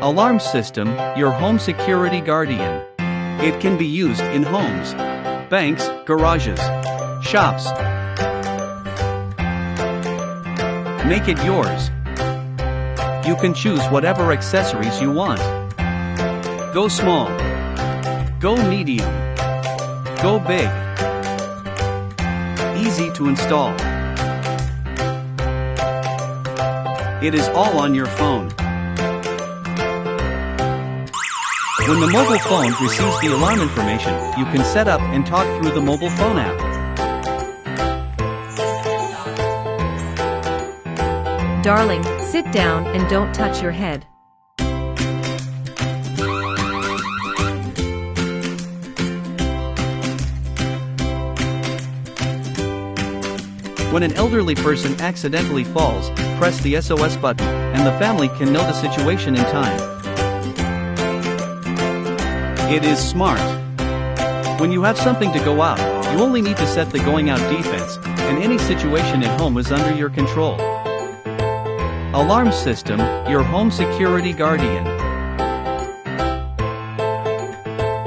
Alarm system, your home security guardian. It can be used in homes, banks, garages, shops. Make it yours. You can choose whatever accessories you want. Go small. Go medium. Go big. Easy to install. It is all on your phone. When the mobile phone receives the alarm information, you can set up and talk through the mobile phone app. Darling, sit down and don't touch your head. When an elderly person accidentally falls, press the SOS button, and the family can know the situation in time. It is smart. When you have something to go out, you only need to set the going out defense, and any situation at home is under your control. Alarm system, your home security guardian.